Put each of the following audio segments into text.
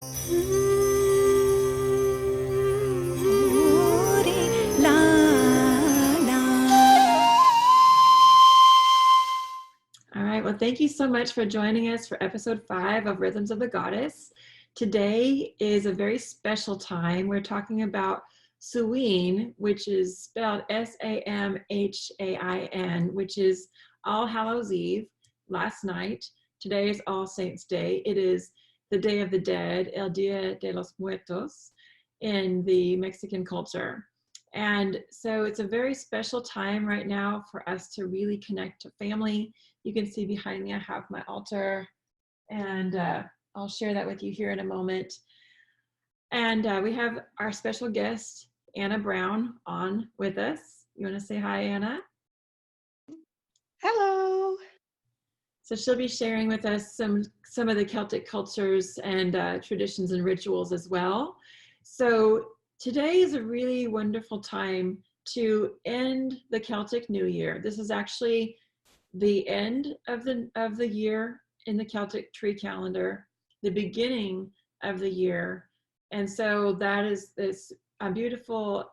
All right, well, thank you so much for joining us for episode 5 of Rhythms of the Goddess. Today is a very special time. We're talking about Samhain, which is spelled Samhain, which is All Hallows Eve, last night. Today is All Saints Day. It is the Day of the Dead, El Dia de los Muertos, in the Mexican culture. And so it's a very special time right now for us to really connect to family. You can see behind me I have my altar, and I'll share that with you here in a moment. And we have our special guest, Anna Brown, on with us. You want to say hi, Anna? Hello. So she'll be sharing with us some of the Celtic cultures and traditions and rituals as well. So today is a really wonderful time to end the Celtic New Year. This is actually the end of the year in the Celtic tree calendar, the beginning of the year. And so that is this beautiful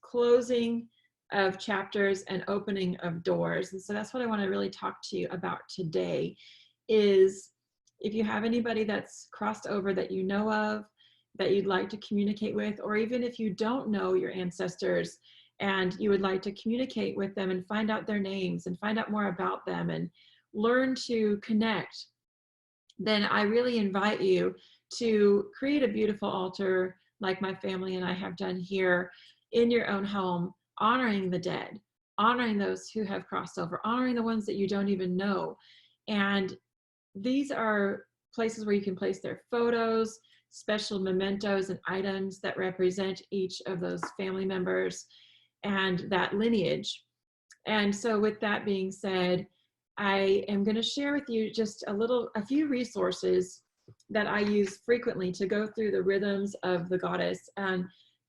closing of chapters and opening of doors. And so that's what I want to really talk to you about today, is if you have anybody that's crossed over that you know of, that you'd like to communicate with, or even if you don't know your ancestors and you would like to communicate with them and find out their names and find out more about them and learn to connect, then I really invite you to create a beautiful altar like my family and I have done here in your own home, honoring the dead, honoring those who have crossed over, honoring the ones that you don't even know. And these are places where you can place their photos, special mementos and items that represent each of those family members and that lineage. And so with that being said, I am going to share with you just a few resources that I use frequently to go through the rhythms of the goddess.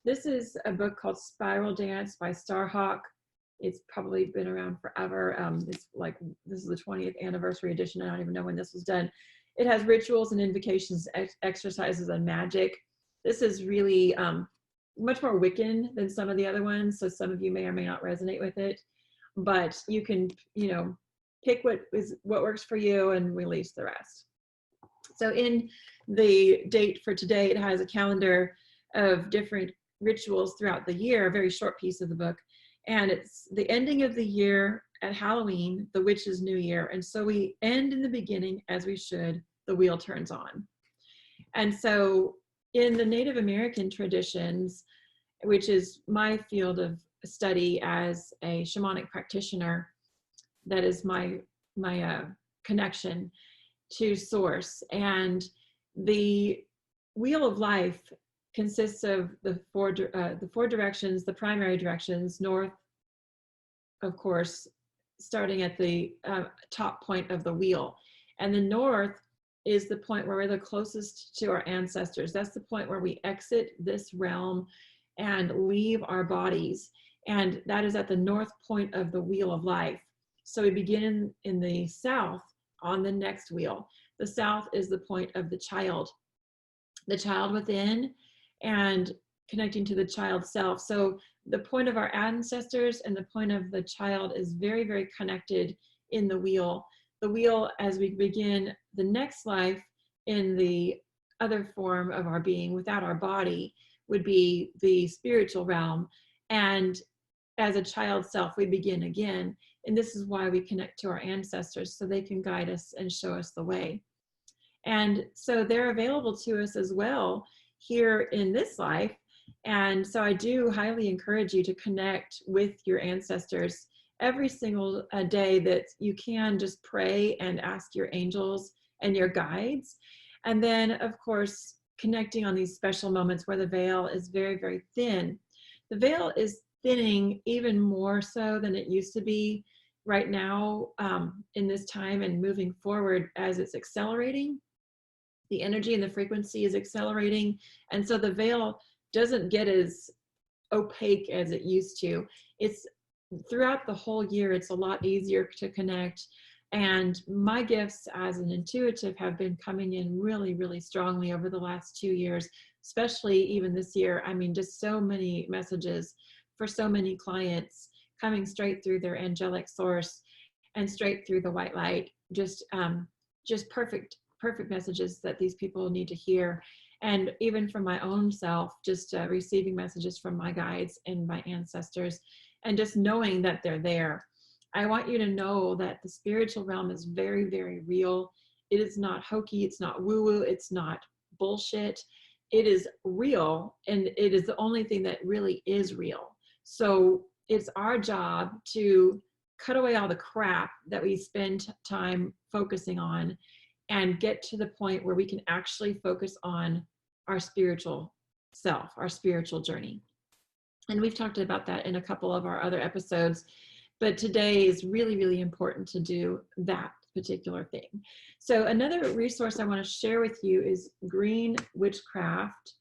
This is a book called Spiral Dance by Starhawk. It's probably been around forever. This is the 20th anniversary edition. I don't even know when this was done. It has rituals and invocations, exercises, and magic. This is really much more Wiccan than some of the other ones, so some of you may or may not resonate with it. But you can, pick what works for you and release the rest. So in the date for today, it has a calendar of different rituals throughout the year, a very short piece of the book. And it's the ending of the year at Halloween, the witch's New Year. And so we end in the beginning as we should, the wheel turns on. And so in the Native American traditions, which is my field of study as a shamanic practitioner, that is my connection to source. And the wheel of life consists of the four directions, the primary directions: north, of course, starting at the top point of the wheel. And the north is the point where we're the closest to our ancestors. That's the point where we exit this realm and leave our bodies. And that is at the north point of the wheel of life. So we begin in the south on the next wheel. The south is the point of the child within, and connecting to the child self. So the point of our ancestors and the point of the child is very, very connected in the wheel. The wheel, as we begin the next life in the other form of our being without our body, would be the spiritual realm. And as a child self, we begin again. And this is why we connect to our ancestors, so they can guide us and show us the way. And so they're available to us as well here in this life. And so I do highly encourage you to connect with your ancestors every single day that you can. Just pray and ask your angels and your guides. And then, of course, connecting on these special moments where the veil is very, very thin. The veil is thinning even more so than it used to be right now in this time and moving forward as it's accelerating. The energy and the frequency is accelerating. And so the veil doesn't get as opaque as it used to. It's throughout the whole year, it's a lot easier to connect. And my gifts as an intuitive have been coming in really, really strongly over the last 2 years, especially even this year. I mean, just so many messages for so many clients coming straight through their angelic source and straight through the white light. Just perfect messages that these people need to hear. And even from my own self, just receiving messages from my guides and my ancestors, and just knowing that they're there. I want you to know that the spiritual realm is very, very real. It is not hokey. It's not woo-woo. It's not bullshit. It is real, and it is the only thing that really is real. So it's our job to cut away all the crap that we spend time focusing on and get to the point where we can actually focus on our spiritual self, our spiritual journey. And we've talked about that in a couple of our other episodes, but today is really, really important to do that particular thing. So another resource I want to share with you is Green Witchcraft.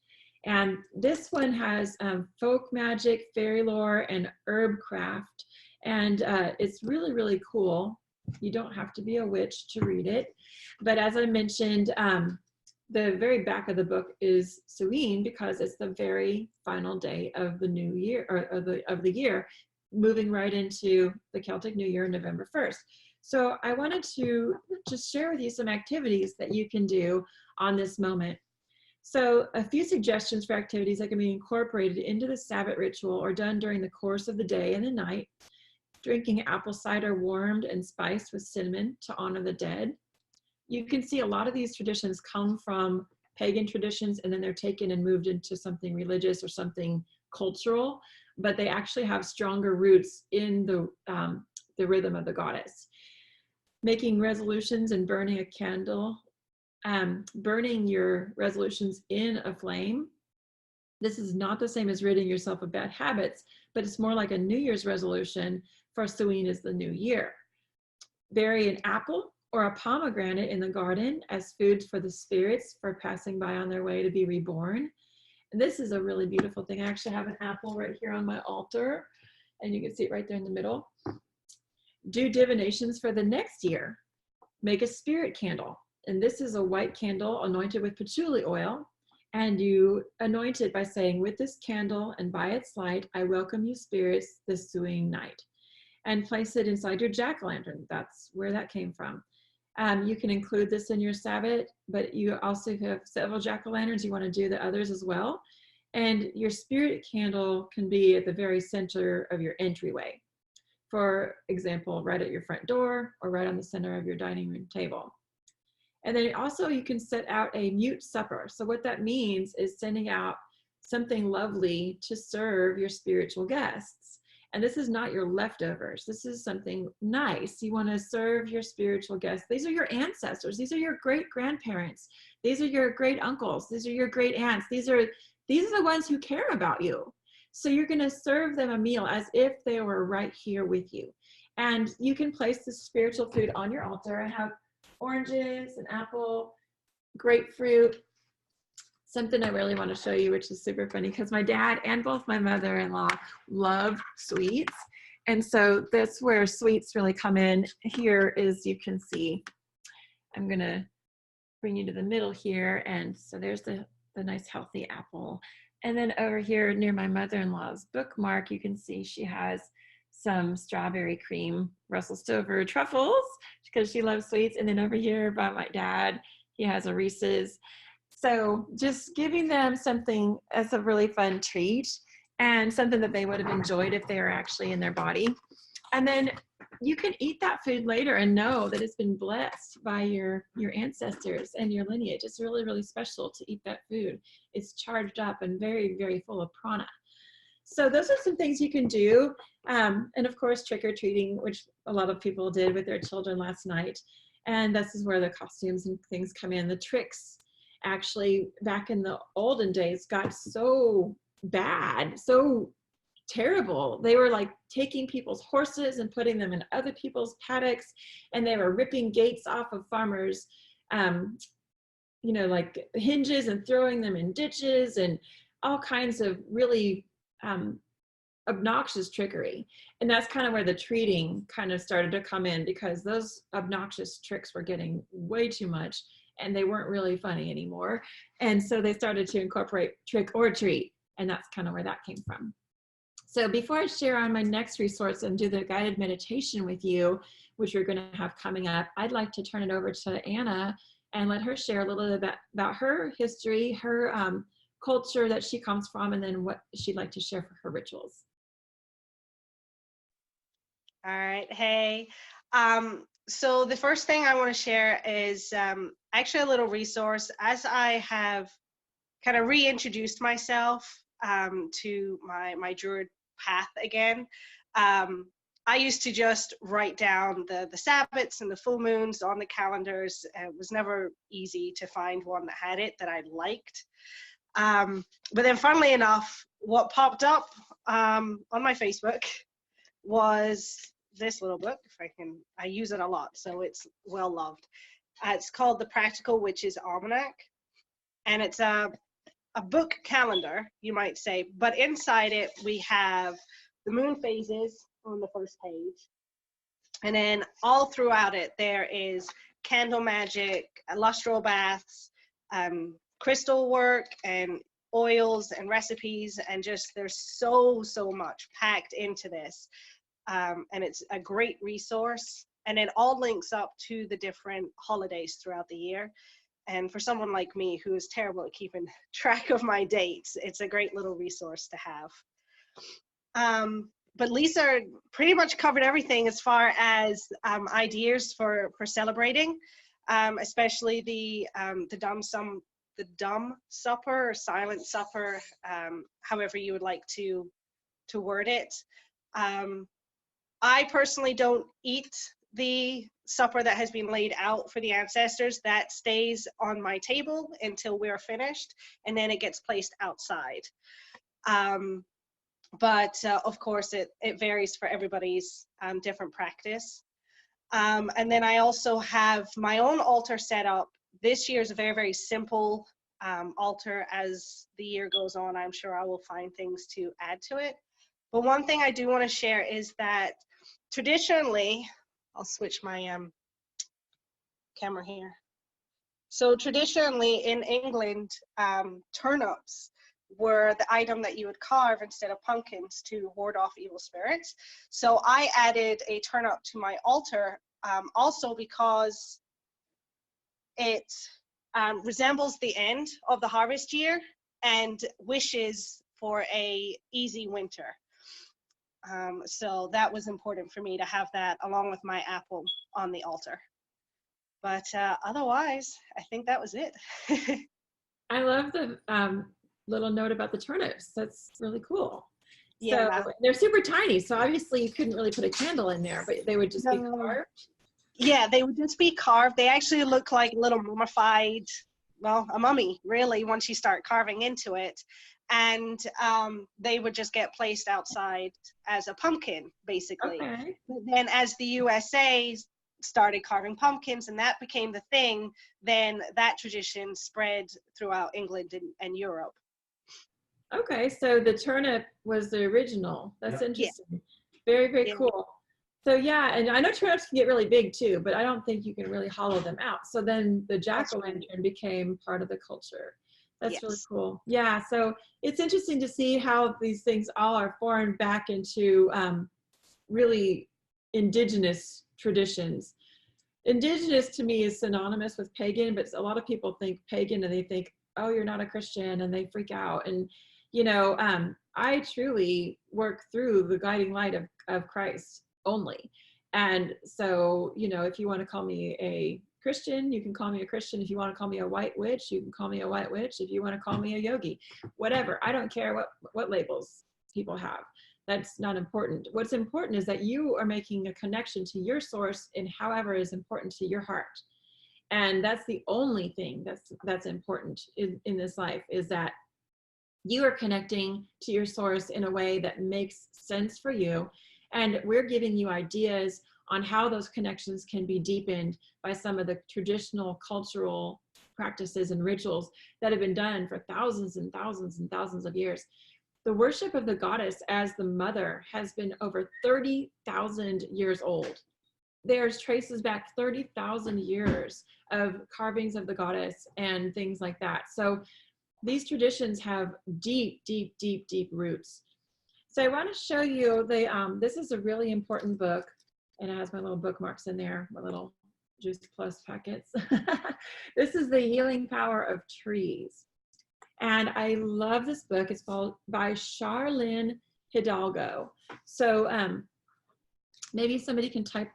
And this one has folk magic, fairy lore, and herb craft. And it's really, really cool. You don't have to be a witch to read it. But as I mentioned, the very back of the book is Samhain, because it's the very final day of the new year, or of the year, moving right into the Celtic New Year, November 1st. So I wanted to just share with you some activities that you can do on this moment. So a few suggestions for activities that can be incorporated into the Sabbath ritual or done during the course of the day and the night. Drinking apple cider warmed and spiced with cinnamon to honor the dead. You can see a lot of these traditions come from pagan traditions, and then they're taken and moved into something religious or something cultural, but they actually have stronger roots in the rhythm of the goddess. Making resolutions and burning a candle, burning your resolutions in a flame. This is not the same as ridding yourself of bad habits, but it's more like a New Year's resolution for Samhain is the new year. Bury an apple or a pomegranate in the garden as food for the spirits for passing by on their way to be reborn. And this is a really beautiful thing. I actually have an apple right here on my altar, and you can see it right there in the middle. Do divinations for the next year. Make a spirit candle. And this is a white candle anointed with patchouli oil. And you anoint it by saying, with this candle and by its light, I welcome you spirits this ensuing night. And place it inside your jack-o'-lantern. That's where that came from. You can include this in your Sabbath, but you also have several jack-o'-lanterns. You want to do the others as well. And your spirit candle can be at the very center of your entryway. For example, right at your front door or right on the center of your dining room table. And then also you can set out a mute supper. So what that means is sending out something lovely to serve your spiritual guests. And this is not your leftovers. This is something nice. You want to serve your spiritual guests. These are your ancestors. These are your great grandparents. These are your great uncles. These are your great aunts. These are the ones who care about you. So you're going to serve them a meal as if they were right here with you. And you can place the spiritual food on your altar and have oranges, an apple, grapefruit. Something I really want to show you, which is super funny, because my dad and both my mother-in-law love sweets. And so that's where sweets really come in. Here is, you can see, I'm going to bring you to the middle here. And so there's the nice healthy apple. And then over here near my mother-in-law's bookmark, you can see she has some strawberry cream Russell Stover truffles because she loves sweets. And then over here by my dad, he has a Reese's. So just giving them something as a really fun treat and something that they would have enjoyed if they were actually in their body. And then you can eat that food later and know that it's been blessed by your ancestors and your lineage. It's really, really special to eat that food. It's charged up and very, very full of prana. So those are some things you can do. And of course, trick-or-treating, which a lot of people did with their children last night. And this is where the costumes and things come in. The tricks actually back in the olden days got so bad, so terrible. They were like taking people's horses and putting them in other people's paddocks, and they were ripping gates off of farmers, like hinges, and throwing them in ditches, and all kinds of really obnoxious trickery. And that's kind of where the treating kind of started to come in, because those obnoxious tricks were getting way too much and they weren't really funny anymore. And so they started to incorporate trick or treat. And that's kind of where that came from. So before I share on my next resource and do the guided meditation with you, which we're going to have coming up, I'd like to turn it over to Anna and let her share a little bit about her history, her culture that she comes from, and then what she'd like to share for her rituals. All right. Hey. So the first thing I want to share is actually a little resource. As I have kind of reintroduced myself to my Druid path again, I used to just write down the Sabbats and the full moons on the calendars. It was never easy to find one that had it that I liked. But then funnily enough, what popped up on my Facebook was this little book. I use it a lot, so it's well loved. It's called The Practical Witch's Almanac, and it's a book calendar, you might say, but inside it we have the moon phases on the first page, and then all throughout it there is candle magic, lustral baths, crystal work, and oils and recipes, and just there's so much packed into this. And it's a great resource, and it all links up to the different holidays throughout the year. And for someone like me who is terrible at keeping track of my dates, it's a great little resource to have. But Lisa pretty much covered everything as far as ideas for celebrating, especially the dumb supper or silent supper, however you would like to word it. I personally don't eat the supper that has been laid out for the ancestors. That stays on my table until we're finished, and then it gets placed outside. But of course, it varies for everybody's different practice. And then I also have my own altar set up. This year is a very simple altar. As the year goes on, I'm sure I will find things to add to it. But one thing I do want to share is that traditionally, I'll switch my camera here. So traditionally in England, turnips were the item that you would carve instead of pumpkins to ward off evil spirits. So I added a turnip to my altar, also because it resembles the end of the harvest year and wishes for a easy winter. So that was important for me to have that along with my apple on the altar. But otherwise, I think that was it. I love the little note about the turnips. That's really cool. Yeah. So they're super tiny, so obviously you couldn't really put a candle in there, but they would just be carved. Yeah, they would just be carved. They actually look like little mummified, well, a mummy, really, once you start carving into it. And they would just get placed outside as a pumpkin, basically. Okay. But then as the USA started carving pumpkins and that became the thing, then that tradition spread throughout England and Europe. Okay, so the turnip was the original. That's interesting. Yeah. Very Yeah. cool. So yeah, and I know turnips can get really big too, but I don't think you can really hollow them out. So then the jack-o'-lantern became part of the culture. That's really cool. Yeah, so it's interesting to see how these things all are formed back into really indigenous traditions. Indigenous to me is synonymous with pagan, but a lot of people think pagan and they think, oh, you're not a Christian, and they freak out. And, you know, I truly work through the guiding light of Christ only. And so, you know, if you want to call me a Christian, you can call me a Christian. If you want to call me a white witch, you can call me a white witch. If you want to call me a yogi, whatever. I don't care what labels people have. That's not important. What's important is that you are making a connection to your source in however is important to your heart. And that's the only thing that's important in this life, is that you are connecting to your source in a way that makes sense for you. And we're giving you ideas on how those connections can be deepened by some of the traditional cultural practices and rituals that have been done for thousands and thousands and thousands of years. The worship of the goddess as the mother has been over 30,000 years old. There's traces back 30,000 years of carvings of the goddess and things like that. So these traditions have deep, deep, deep, deep roots. So I want to show you this is a really important book, and it has my little bookmarks in there, my little Juice Plus packets. This is The Healing Power of Trees. And I love this book. It's by Charlene Hidalgo. So maybe somebody can type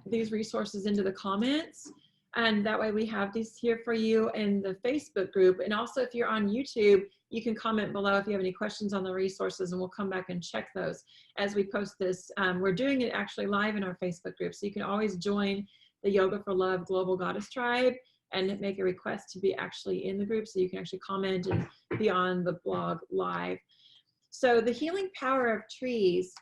these resources into the comments, and that way we have these here for you in the Facebook group. And also if you're on YouTube, you can comment below if you have any questions on the resources, and we'll come back and check those as we post this. We're doing it actually live in our Facebook group, so you can always join the Yoga for Love Global Goddess Tribe and make a request to be actually in the group, so you can actually comment and be on the blog live. So The Healing Power of Trees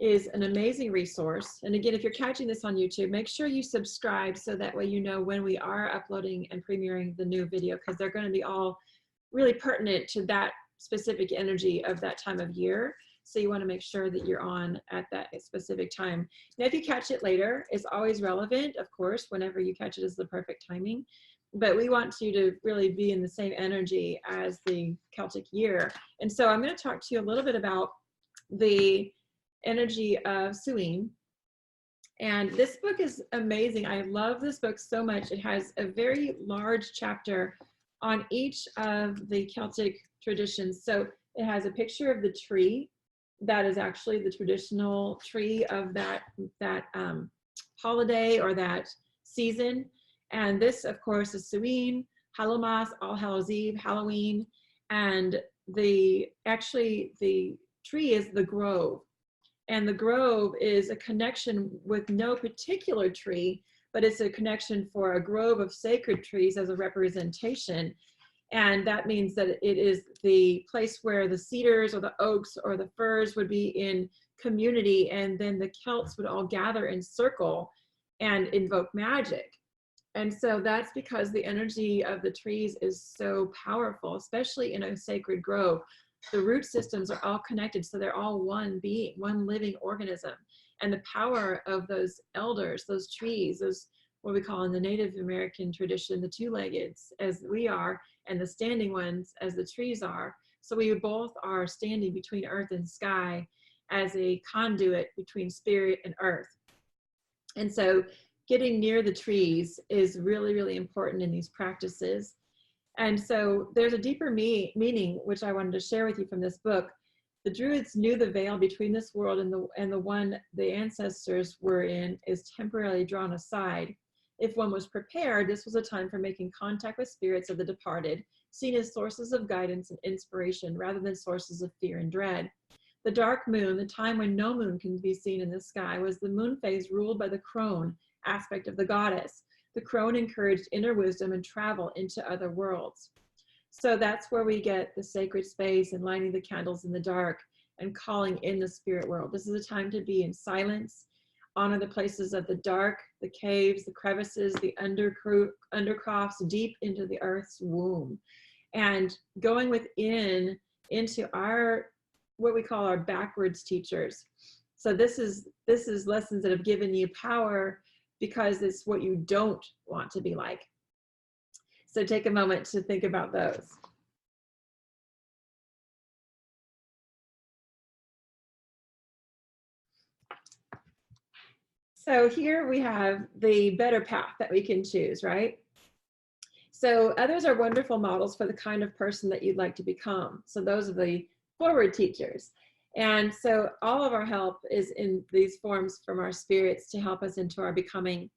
is an amazing resource. And again, if you're catching this on YouTube, make sure you subscribe so that way you know when we are uploading and premiering the new video, because they're going to be all really pertinent to that specific energy of that time of year. So you want to make sure that you're on at that specific time. Now, if you catch it later, it's always relevant, of course. Whenever you catch it is the perfect timing. But we want you to really be in the same energy as the Celtic year. And so I'm going to talk to you a little bit about the energy of Samhain. And this book is amazing. I love this book so much. It has a very large chapter on each of the Celtic traditions. So it has a picture of the tree that is actually the traditional tree of that holiday or that season. And this, of course, is Samhain, Hallowmas, All Hallows Eve, Halloween. And the tree is the grove. And the grove is a connection with no particular tree, but it's a connection for a grove of sacred trees as a representation. And that means that it is the place where the cedars or the oaks or the firs would be in community, and then the Celts would all gather in circle and invoke magic. And so that's because the energy of the trees is so powerful, especially in a sacred grove. The root systems are all connected, so they're all one being, one living organism. And the power of those elders, those trees, those what we call in the Native American tradition, the two-leggeds, as we are, and the standing ones as the trees are. So we both are standing between earth and sky as a conduit between spirit and earth. And so getting near the trees is really, really important in these practices. And so there's a deeper meaning, which I wanted to share with you from this book. The Druids knew the veil between this world and the one the ancestors were in is temporarily drawn aside. If one was prepared, this was a time for making contact with spirits of the departed, seen as sources of guidance and inspiration rather than sources of fear and dread. The dark moon, the time when no moon can be seen in the sky, was the moon phase ruled by the crone aspect of the goddess. The crone encouraged inner wisdom and travel into other worlds. So that's where we get the sacred space and lighting the candles in the dark and calling in the spirit world. This is a time to be in silence, honor the places of the dark, the caves, the crevices, the undercrofts deep into the earth's womb. And going within into our, what we call our backwards teachers. So this is lessons that have given you power because it's what you don't want to be like. So take a moment to think about those. So here we have the better path that we can choose, right? So others are wonderful models for the kind of person that you'd like to become. So those are the forward teachers. And so all of our help is in these forms from our spirits to help us into our becoming.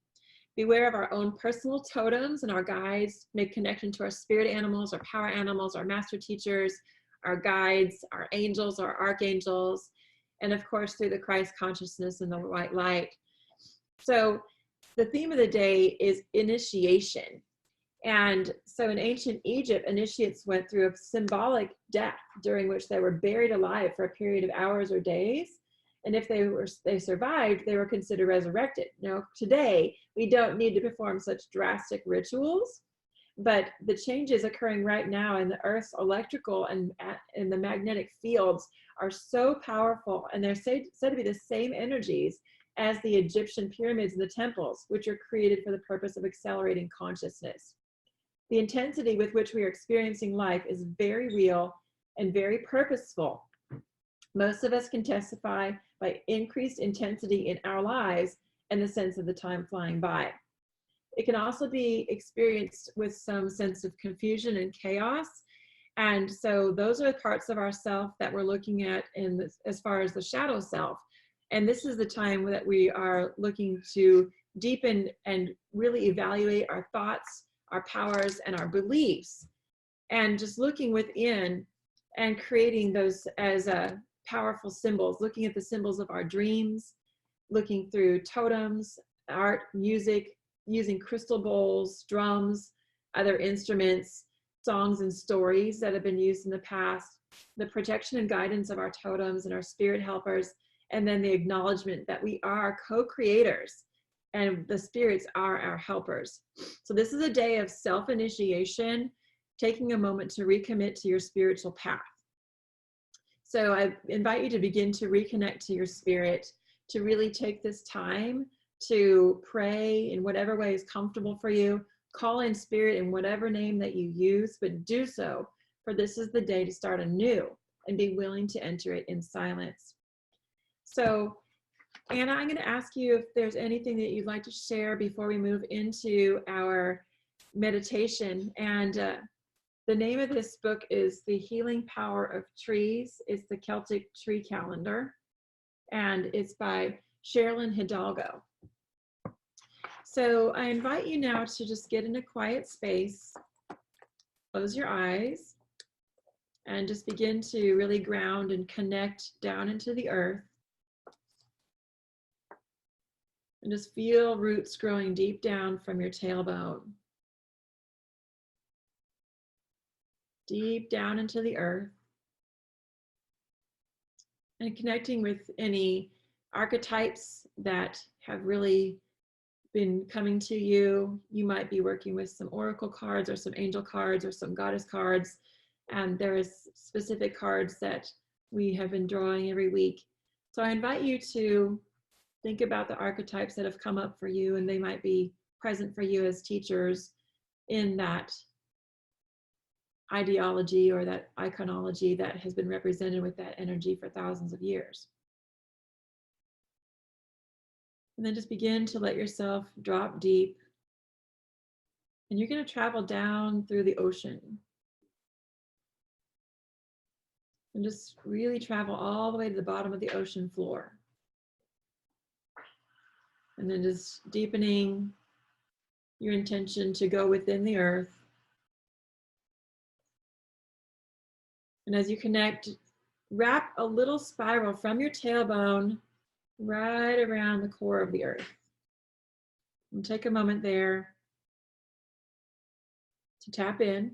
Beware of our own personal totems and our guides. Make connection to our spirit animals, our power animals, our master teachers, our guides, our angels, our archangels, and of course through the Christ consciousness and the white light. So the theme of the day is initiation. And so in ancient Egypt, initiates went through a symbolic death during which they were buried alive for a period of hours or days. And if they survived, they were considered resurrected. Now, today, we don't need to perform such drastic rituals, But the changes occurring right now in the Earth's electrical and the magnetic fields are so powerful, and they're said to be the same energies as the Egyptian pyramids and the temples, which are created for the purpose of accelerating consciousness. The intensity with which we are experiencing life is very real and very purposeful. Most of us can testify by increased intensity in our lives and the sense of the time flying by. It can also be experienced with some sense of confusion and chaos. And so those are the parts of ourself that we're looking at as far as the shadow self. And this is the time that we are looking to deepen and really evaluate our thoughts, our powers, and our beliefs. And just looking within and creating those as powerful symbols, looking at the symbols of our dreams, looking through totems, art, music, using crystal bowls, drums, other instruments, songs and stories that have been used in the past, the protection and guidance of our totems and our spirit helpers, and then the acknowledgement that we are co-creators and the spirits are our helpers. So this is a day of self-initiation, taking a moment to recommit to your spiritual path. So I invite you to begin to reconnect to your spirit, to really take this time to pray in whatever way is comfortable for you. Call in spirit in whatever name that you use, but do so, for this is the day to start anew and be willing to enter it in silence. So Anna, I'm going to ask you if there's anything that you'd like to share before we move into our meditation. And the name of this book is The Healing Power of Trees. It's the Celtic Tree Calendar, and it's by Sherilyn Hidalgo. So I invite you now to just get in a quiet space, close your eyes, and just begin to really ground and connect down into the earth. And just feel roots growing deep down from your tailbone, deep down into the earth, and connecting with any archetypes that have really been coming to you. You might be working with some oracle cards or some angel cards or some goddess cards. And there is specific cards that we have been drawing every week. So I invite you to think about the archetypes that have come up for you, and they might be present for you as teachers in that ideology or that iconology that has been represented with that energy for thousands of years. And then just begin to let yourself drop deep. And you're going to travel down through the ocean. And just really travel all the way to the bottom of the ocean floor. And then just deepening your intention to go within the earth. And as you connect, wrap a little spiral from your tailbone right around the core of the earth. And take a moment there to tap in.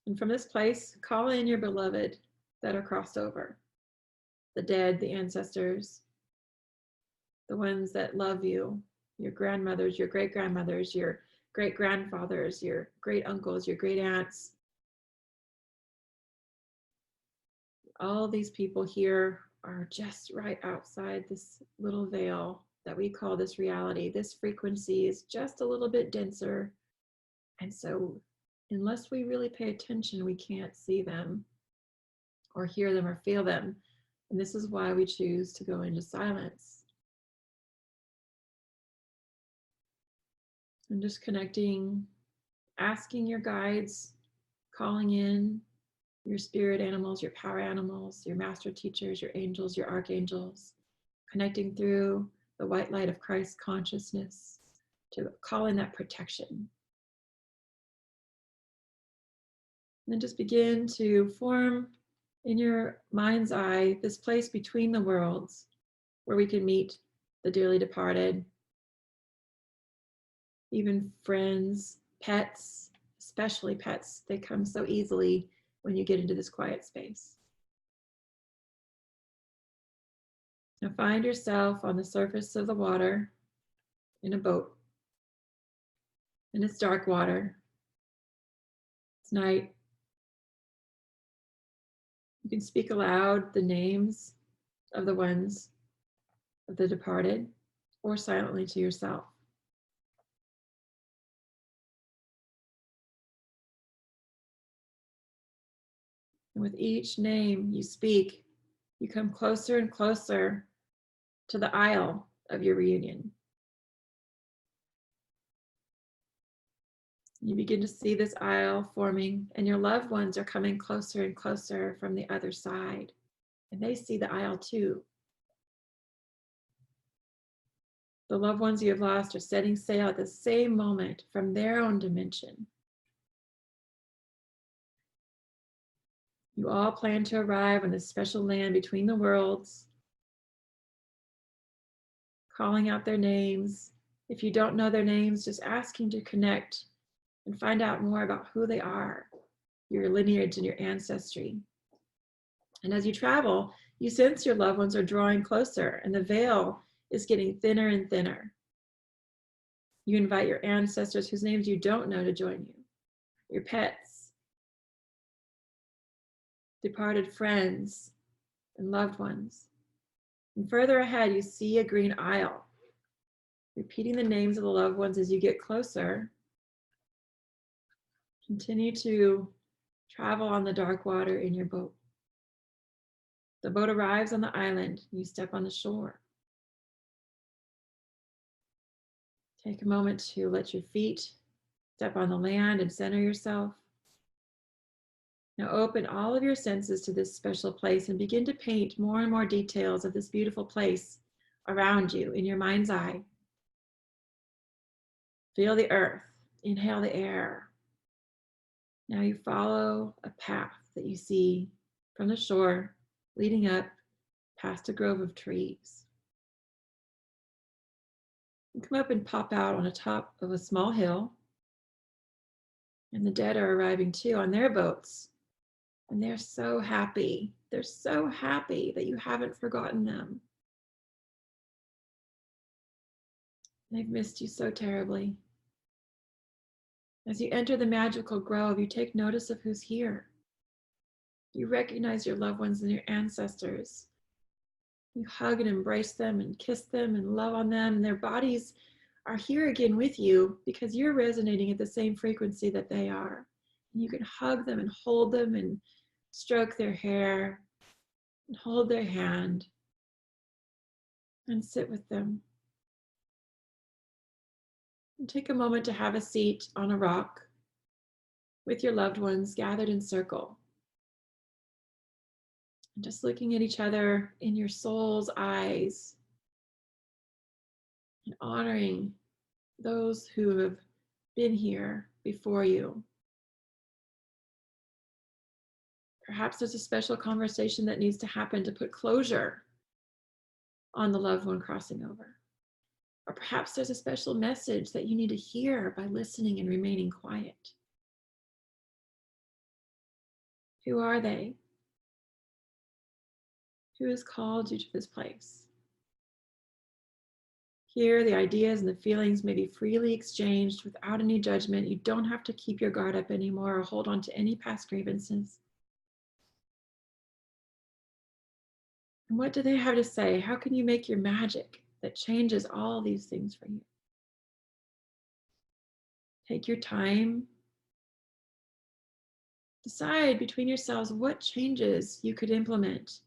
And from this place, call in your beloved that are crossed over. The dead, the ancestors, the ones that love you, your grandmothers, your great-grandmothers, your great-grandfathers, your great-uncles, your great-aunts. All these people here are just right outside this little veil that we call this reality. This frequency is just a little bit denser. And so unless we really pay attention, we can't see them or hear them or feel them. And this is why we choose to go into silence. And just connecting, asking your guides, calling in your spirit animals, your power animals, your master teachers, your angels, your archangels, connecting through the white light of Christ consciousness to call in that protection. And then just begin to form in your mind's eye this place between the worlds where we can meet the dearly departed, even friends, pets, especially pets. They come so easily when you get into this quiet space. Now find yourself on the surface of the water in a boat. And it's dark water. It's night. You can speak aloud the names of the ones of the departed, or silently to yourself. And with each name you speak, you come closer and closer to the aisle of your reunion. You begin to see this aisle forming, and your loved ones are coming closer and closer from the other side. And they see the aisle too. The loved ones you have lost are setting sail at the same moment from their own dimension. You all plan to arrive on this special land between the worlds, calling out their names. If you don't know their names, just asking to connect and find out more about who they are, your lineage and your ancestry. And as you travel, you sense your loved ones are drawing closer and the veil is getting thinner and thinner. You invite your ancestors whose names you don't know to join you, your pets, departed friends, and loved ones. And further ahead, you see a green aisle. Repeating the names of the loved ones as you get closer. Continue to travel on the dark water in your boat. The boat arrives on the island. You step on the shore. Take a moment to let your feet step on the land and center yourself. Now open all of your senses to this special place and begin to paint more and more details of this beautiful place around you in your mind's eye. Feel the earth. Inhale the air. Now you follow a path that you see from the shore leading up past a grove of trees. You come up and pop out on the top of a small hill, and the dead are arriving too on their boats. And they're so happy. They're so happy that you haven't forgotten them. They've missed you so terribly. As you enter the magical grove, you take notice of who's here. You recognize your loved ones and your ancestors. You hug and embrace them and kiss them and love on them. And their bodies are here again with you because you're resonating at the same frequency that they are. And you can hug them and hold them and stroke their hair and hold their hand and sit with them. And take a moment to have a seat on a rock with your loved ones gathered in circle. And just looking at each other in your soul's eyes and honoring those who have been here before you. Perhaps there's a special conversation that needs to happen to put closure on the loved one crossing over. Or perhaps there's a special message that you need to hear by listening and remaining quiet. Who are they? Who has called you to this place? Here, the ideas and the feelings may be freely exchanged without any judgment. You don't have to keep your guard up anymore or hold on to any past grievances. And what do they have to say? How can you make your magic that changes all these things for you? Take your time. Decide between yourselves what changes you could implement.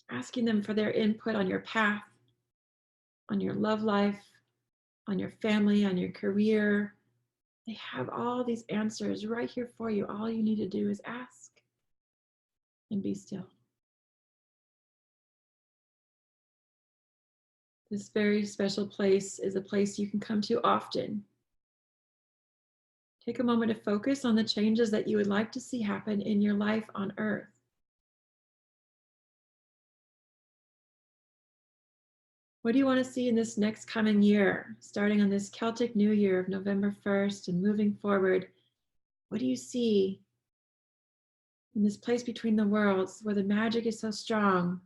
Asking them for their input on your path, on your love life, on your family, on your career. They have all these answers right here for you. All you need to do is ask and be still. This very special place is a place you can come to often. Take a moment to focus on the changes that you would like to see happen in your life on earth. What do you want to see in this next coming year, starting on this Celtic New Year of November 1st and moving forward? What do you see in this place between the worlds where the magic is so strong?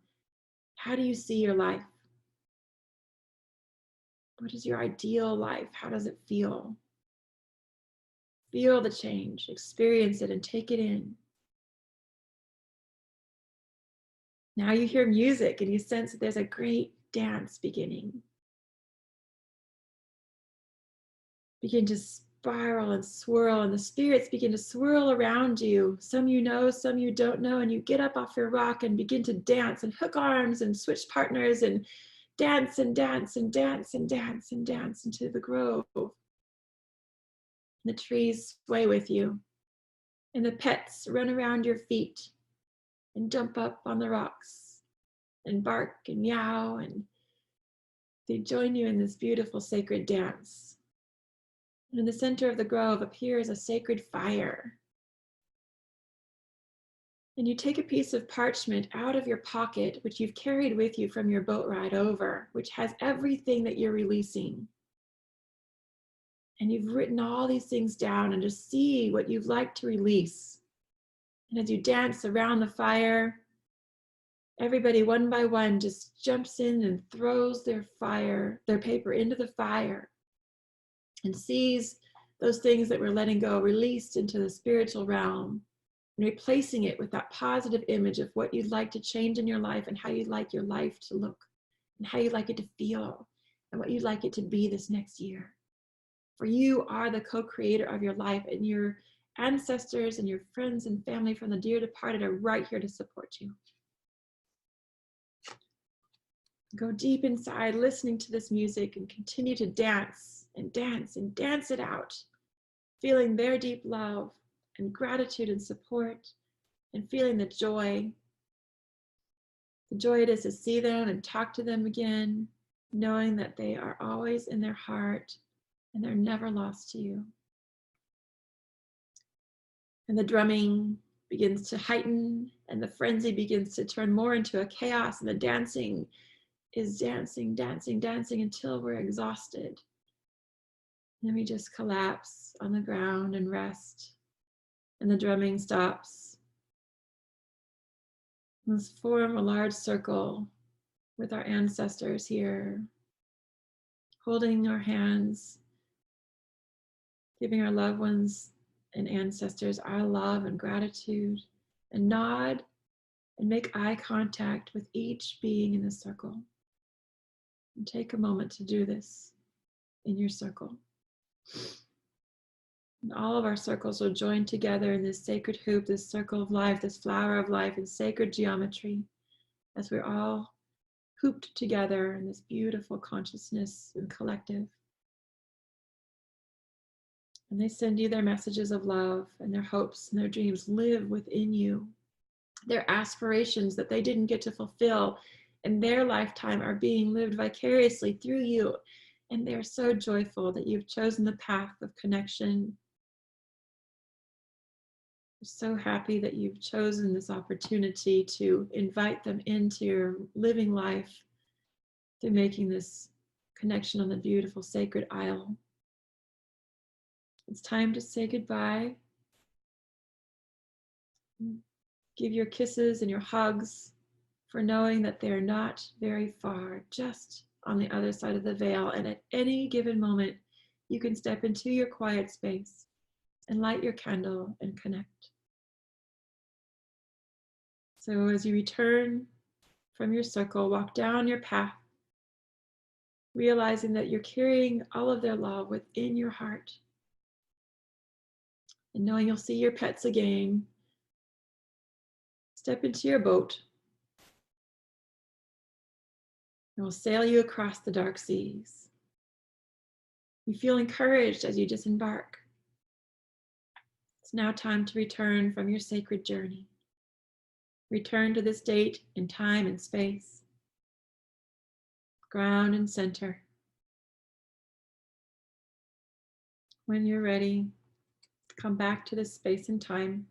How do you see your life? What is your ideal life? How does it feel? Feel the change, experience it, and take it in. Now you hear music and you sense that there's a great dance beginning. Begin to spiral and swirl, and the spirits begin to swirl around you. Some you know, some you don't know, and you get up off your rock and begin to dance and hook arms and switch partners and dance and dance and dance and dance and dance into the grove. The trees sway with you, and the pets run around your feet and jump up on the rocks and bark and meow, and they join you in this beautiful sacred dance. And in the center of the grove appears a sacred fire. And you take a piece of parchment out of your pocket, which you've carried with you from your boat ride over, which has everything that you're releasing. And you've written all these things down, and just see what you'd like to release. And as you dance around the fire, everybody one by one just jumps in and throws their paper into the fire, and sees those things that we're letting go released into the spiritual realm, and replacing it with that positive image of what you'd like to change in your life, and how you'd like your life to look, and how you'd like it to feel, and what you'd like it to be this next year. For you are the co-creator of your life, and your ancestors and your friends and family from the dear departed are right here to support you. Go deep inside, listening to this music, and continue to dance and dance and dance it out, feeling their deep love and gratitude and support, and feeling the joy it is to see them and talk to them again, knowing that they are always in their heart and they're never lost to you. And the drumming begins to heighten, and the frenzy begins to turn more into a chaos, and the dancing is dancing, dancing, dancing until we're exhausted. And then we just collapse on the ground and rest, and the drumming stops. Let's form a large circle with our ancestors here, holding our hands, giving our loved ones and ancestors our love and gratitude, and nod and make eye contact with each being in the circle. And take a moment to do this in your circle. And all of our circles will join together in this sacred hoop, this circle of life, this flower of life in sacred geometry, as we're all hooped together in this beautiful consciousness and collective. And they send you their messages of love, and their hopes and their dreams live within you. Their aspirations that they didn't get to fulfill in their lifetime are being lived vicariously through you. And they're so joyful that you've chosen the path of connection. They're so happy that you've chosen this opportunity to invite them into your living life through making this connection on the beautiful sacred isle. It's time to say goodbye. Give your kisses and your hugs, for knowing that they're not very far, just on the other side of the veil. And at any given moment, you can step into your quiet space and light your candle and connect. So as you return from your circle, walk down your path, realizing that you're carrying all of their love within your heart. And knowing you'll see your pets again, step into your boat. It will sail you across the dark seas. You feel encouraged as you disembark. It's now time to return from your sacred journey. Return to this date in time and space. Ground and center. When you're ready, come back to this space and time.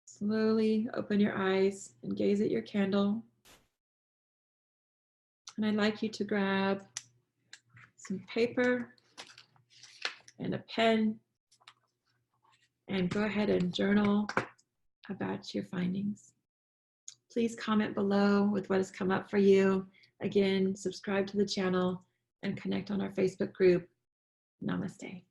Slowly open your eyes and gaze at your candle. And I'd like you to grab some paper and a pen and go ahead and journal about your findings. Please comment below with what has come up for you. Again, subscribe to the channel and connect on our Facebook group. Namaste.